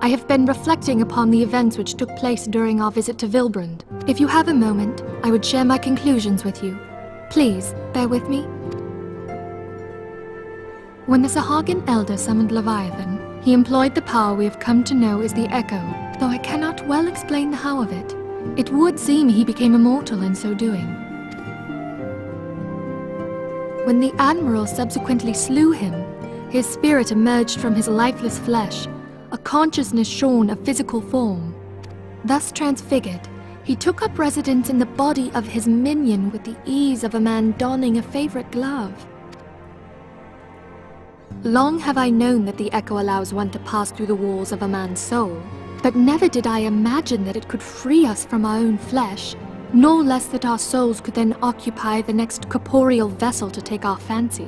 I have been reflecting upon the events which took place during our visit to Whirlwind. If you have a moment, I would share my conclusions with you. Please, bear with me. When the Sahagin elder summoned Leviathan, he employed the power we have come to know as the Echo, though I cannot well explain the how of it. It would seem he became immortal in so doing. When the Admiral subsequently slew him, his spirit emerged from his lifeless flesh, a consciousness shorn of physical form. Thus transfigured, he took up residence in the body of his minion with the ease of a man donning a favorite glove. Long have I known that the Echo allows one to pass through the walls of a man's soul, but never did I imagine that it could free us from our own flesh, nor less that our souls could then occupy the next corporeal vessel to take our fancy.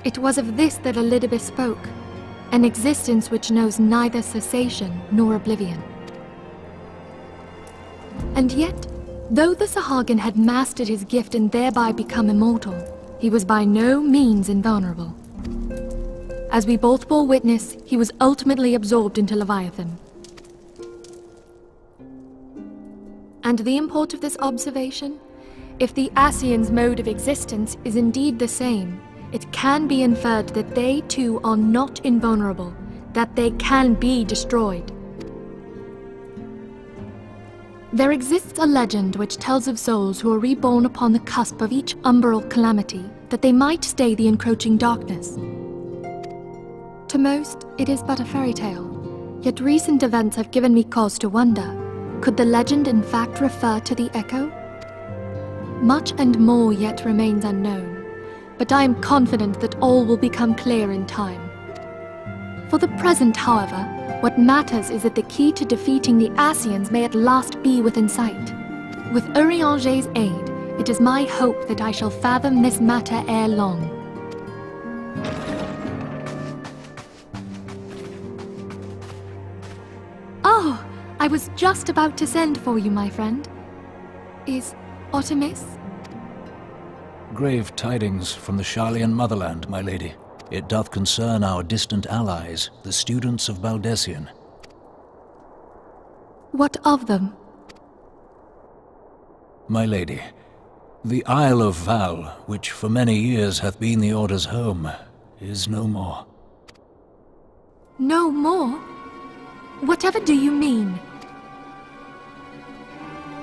It was of this that Elizabeth spoke, an existence which knows neither cessation nor oblivion. And yet, though the Sahagin had mastered his gift and thereby become immortal, he was by no means invulnerable. As we both bore witness, he was ultimately absorbed into Leviathan. And the import of this observation? If the Ascians' mode of existence is indeed the same, it can be inferred that they too are not invulnerable, that they can be destroyed. There exists a legend which tells of souls who are reborn upon the cusp of each umbral calamity, that they might stay the encroaching darkness. To most, it is but a fairy tale, yet recent events have given me cause to wonder, could the legend in fact refer to the Echo? Much and more yet remains unknown, but I am confident that all will become clear in time. For the present, however, what matters is that the key to defeating the Ascians may at last be within sight. With Urianger's aid, it is my hope that I shall fathom this matter ere long. Oh, I was just about to send for you, my friend. Is aught amiss? Grave tidings from the Sharlayan motherland, my lady. It doth concern our distant allies, the students of Baldessian. What of them? My lady, the Isle of Val, which for many years hath been the Order's home, is no more. No more? Whatever do you mean?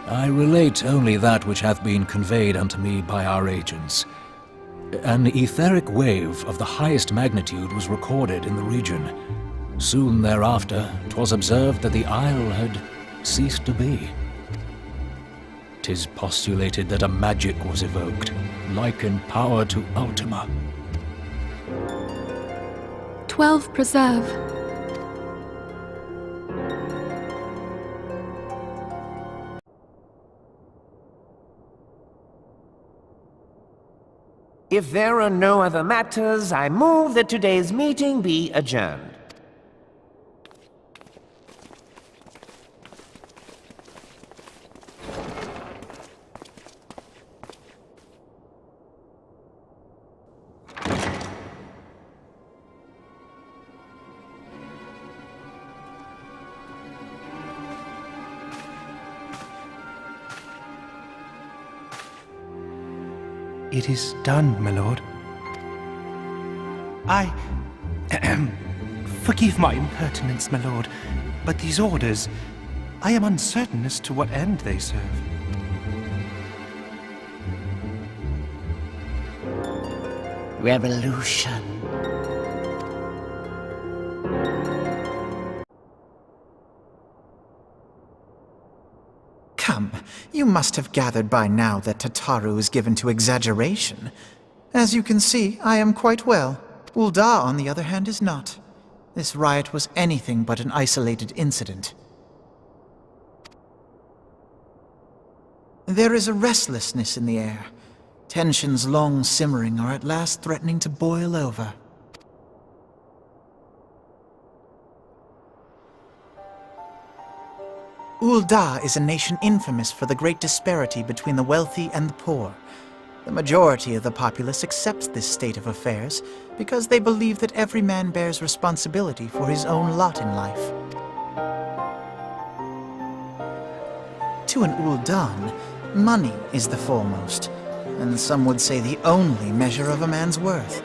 I relate only that which hath been conveyed unto me by our agents. An etheric wave of the highest magnitude was recorded in the region. Soon thereafter, 'twas observed that the isle had ceased to be. 'Tis postulated that a magic was evoked, like in power to Ultima. 12 preserve. If there are no other matters, I move that today's meeting be adjourned. It is done, my lord. Forgive my impertinence, my lord, but these orders, I am uncertain as to what end they serve. Revolution. Come, you must have gathered by now that Tataru is given to exaggeration. As you can see, I am quite well. Uldah, on the other hand, is not. This riot was anything but an isolated incident. There is a restlessness in the air. Tensions long simmering are at last threatening to boil over. Uldah is a nation infamous for the great disparity between the wealthy and the poor. The majority of the populace accepts this state of affairs because they believe that every man bears responsibility for his own lot in life. To an Uldan, money is the foremost, and some would say the only measure of a man's worth.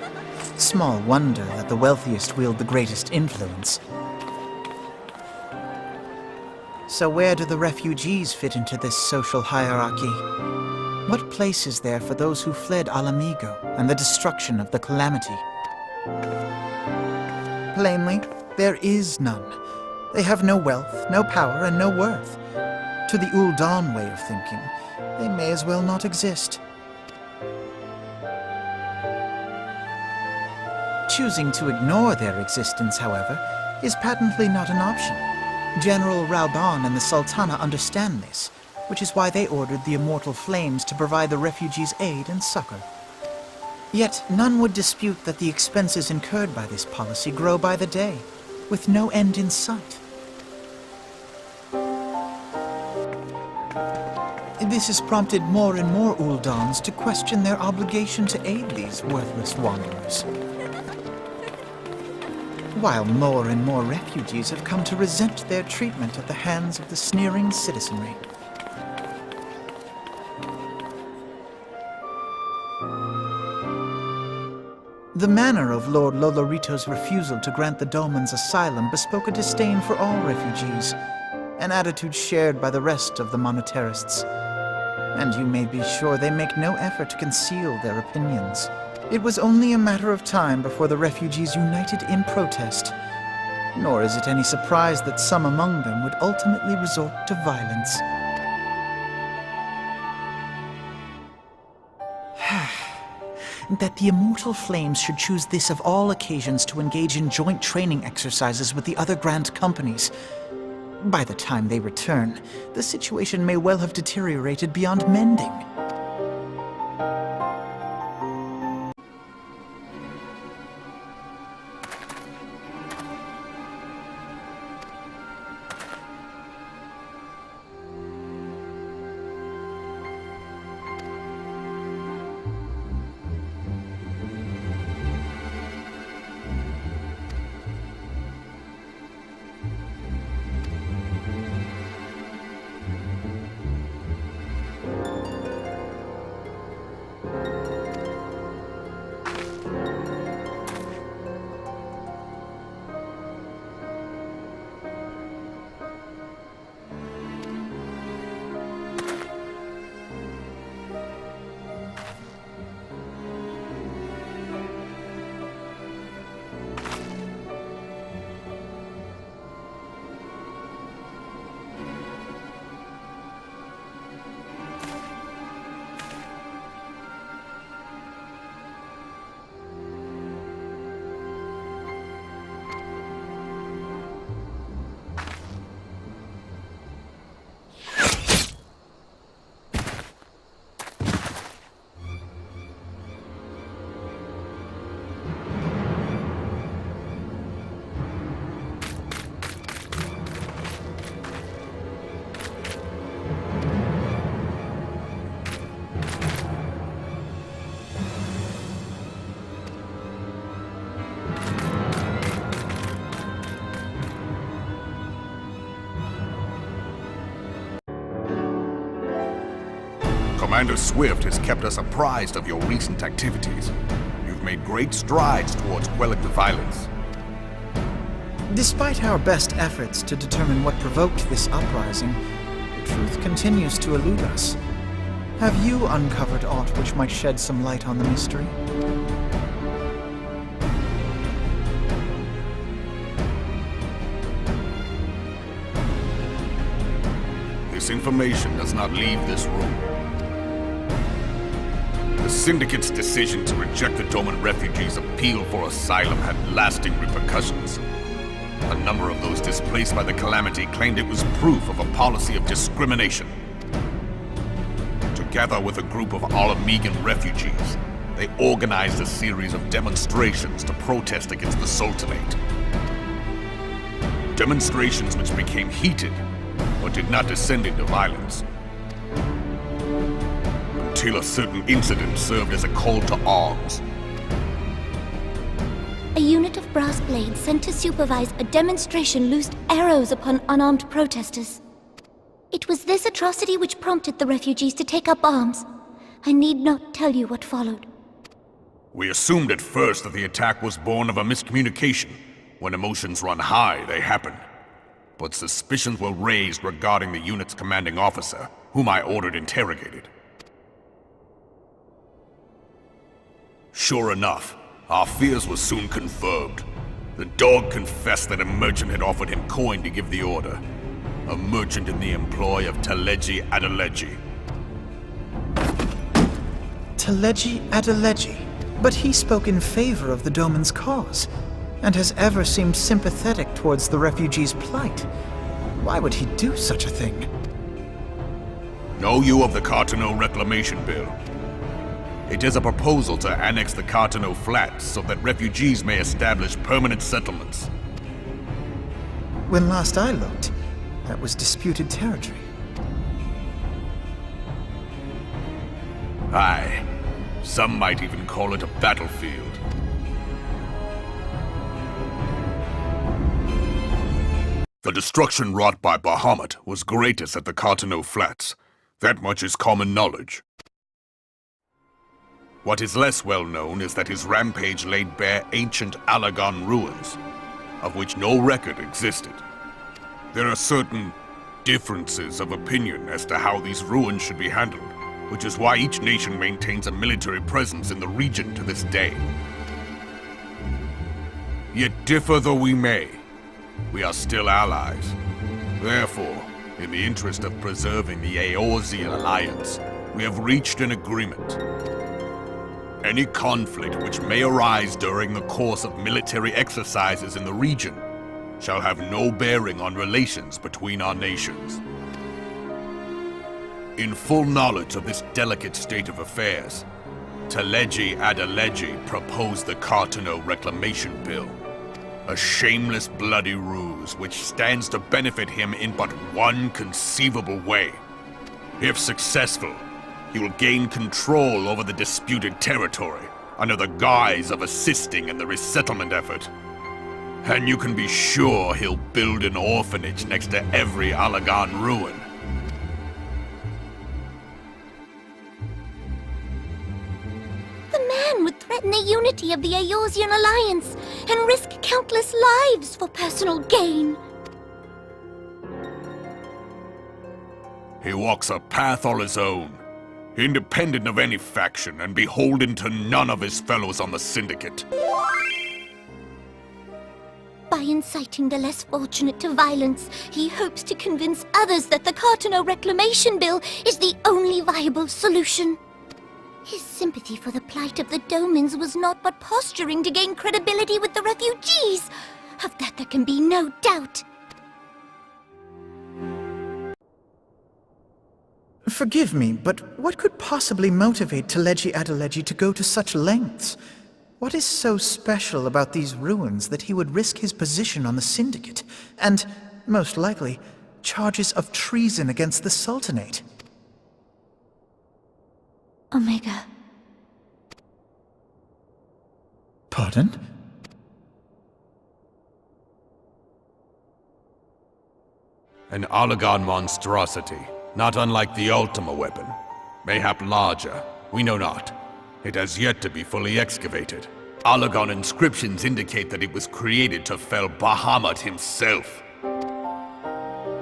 Small wonder that the wealthiest wield the greatest influence. So where do the refugees fit into this social hierarchy? What place is there for those who fled Alamigo and the destruction of the Calamity? Plainly, there is none. They have no wealth, no power, and no worth. To the Uldan way of thinking, they may as well not exist. Choosing to ignore their existence, however, is patently not an option. General Rauban and the Sultana understand this, which is why they ordered the Immortal Flames to provide the refugees aid and succor. Yet none would dispute that the expenses incurred by this policy grow by the day, with no end in sight. This has prompted more and more Uldans to question their obligation to aid these worthless wanderers. While more and more refugees have come to resent their treatment at the hands of the sneering citizenry. The manner of Lord Lolorito's refusal to grant the Domans asylum bespoke a disdain for all refugees, an attitude shared by the rest of the monetarists. And you may be sure they make no effort to conceal their opinions. It was only a matter of time before the refugees united in protest, nor is it any surprise that some among them would ultimately resort to violence. That the Immortal Flames should choose this of all occasions to engage in joint training exercises with the other Grand Companies. By the time they return, the situation may well have deteriorated beyond mending. Commander Swift has kept us apprised of your recent activities. You've made great strides towards quelling the violence. Despite our best efforts to determine what provoked this uprising, the truth continues to elude us. Have you uncovered aught which might shed some light on the mystery? This information does not leave this room. The Syndicate's decision to reject the Doman refugees' appeal for asylum had lasting repercussions. A number of those displaced by the Calamity claimed it was proof of a policy of discrimination. Together with a group of Alamigan refugees, they organized a series of demonstrations to protest against the Sultanate. Demonstrations which became heated, but did not descend into violence. Until a certain incident served as a call to arms. A unit of brass blades sent to supervise a demonstration loosed arrows upon unarmed protesters. It was this atrocity which prompted the refugees to take up arms. I need not tell you what followed. We assumed at first that the attack was born of a miscommunication. When emotions run high, they happen. But suspicions were raised regarding the unit's commanding officer, whom I ordered interrogated. Sure enough, our fears were soon confirmed. The dog confessed that a merchant had offered him coin to give the order. A merchant in the employ of Teleji Adeleji. Teleji Adeleji. But he spoke in favor of the Doman's cause, and has ever seemed sympathetic towards the refugees' plight. Why would he do such a thing? Know you of the Cartano Reclamation Bill? It is a proposal to annex the Cartano Flats so that refugees may establish permanent settlements. When last I looked, that was disputed territory. Aye. Some might even call it a battlefield. The destruction wrought by Bahamut was greatest at the Cartano Flats. That much is common knowledge. What is less well known is that his rampage laid bare ancient Allagan ruins, of which no record existed. There are certain differences of opinion as to how these ruins should be handled, which is why each nation maintains a military presence in the region to this day. Yet differ though we may, we are still allies. Therefore, in the interest of preserving the Eorzean alliance, we have reached an agreement. Any conflict which may arise during the course of military exercises in the region shall have no bearing on relations between our nations. In full knowledge of this delicate state of affairs, Teleji Adeleji proposed the Cartano Reclamation Bill, a shameless bloody ruse which stands to benefit him in but one conceivable way. If successful, he will gain control over the disputed territory under the guise of assisting in the resettlement effort. And you can be sure he'll build an orphanage next to every Allagan ruin. The man would threaten the unity of the Eorzean alliance and risk countless lives for personal gain. He walks a path all his own, independent of any faction and beholden to none of his fellows on the Syndicate. By inciting the less fortunate to violence, he hopes to convince others that the Cartano Reclamation Bill is the only viable solution. His sympathy for the plight of the Domans was not but posturing to gain credibility with the refugees. Of that there can be no doubt. Forgive me, but what could possibly motivate Teleji Adeleji to go to such lengths? What is so special about these ruins that he would risk his position on the Syndicate, and, most likely, charges of treason against the Sultanate? Omega. Pardon? An Allagan monstrosity, not unlike the Ultima weapon. Mayhap larger, we know not. It has yet to be fully excavated. Allagan inscriptions indicate that it was created to fell Bahamut himself.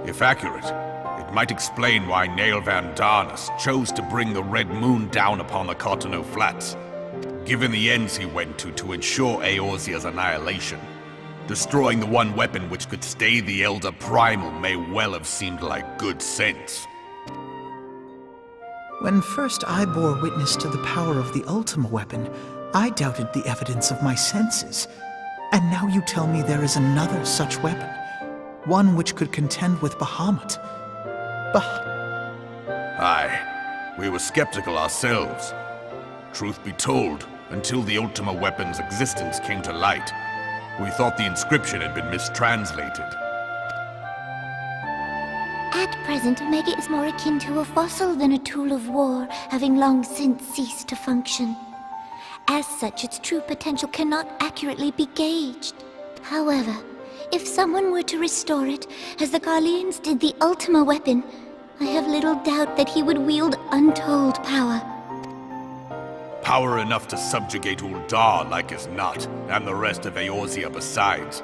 If accurate, it might explain why Nail Van Darnus chose to bring the Red Moon down upon the Cartano Flats, given the ends he went to ensure Eorzea's annihilation. Destroying the one weapon which could stay the Elder Primal may well have seemed like good sense. When first I bore witness to the power of the Ultima weapon, I doubted the evidence of my senses. And now you tell me there is another such weapon, one which could contend with Bahamut. Aye, we were skeptical ourselves. Truth be told, until the Ultima weapon's existence came to light, we thought the inscription had been mistranslated. At present, Omega is more akin to a fossil than a tool of war, having long since ceased to function. As such, its true potential cannot accurately be gauged. However, if someone were to restore it, as the Garleans did the Ultima weapon, I have little doubt that he would wield untold power. Power enough to subjugate Uldah like as not, and the rest of Eorzea besides,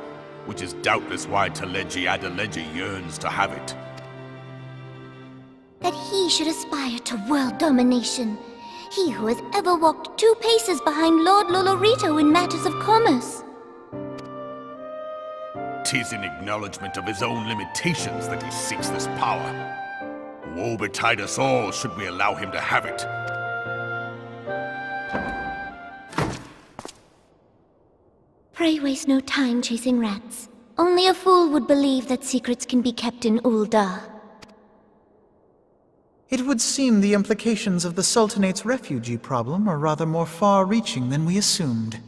which is doubtless why Teleji Adeleji yearns to have it. That he should aspire to world domination. He who has ever walked 2 paces behind Lord Lolorito in matters of commerce. 'Tis in acknowledgement of his own limitations that he seeks this power. Woe betide us all should we allow him to have it. Pray waste no time chasing rats. Only a fool would believe that secrets can be kept in Uldah. It would seem the implications of the Sultanate's refugee problem are rather more far-reaching than we assumed.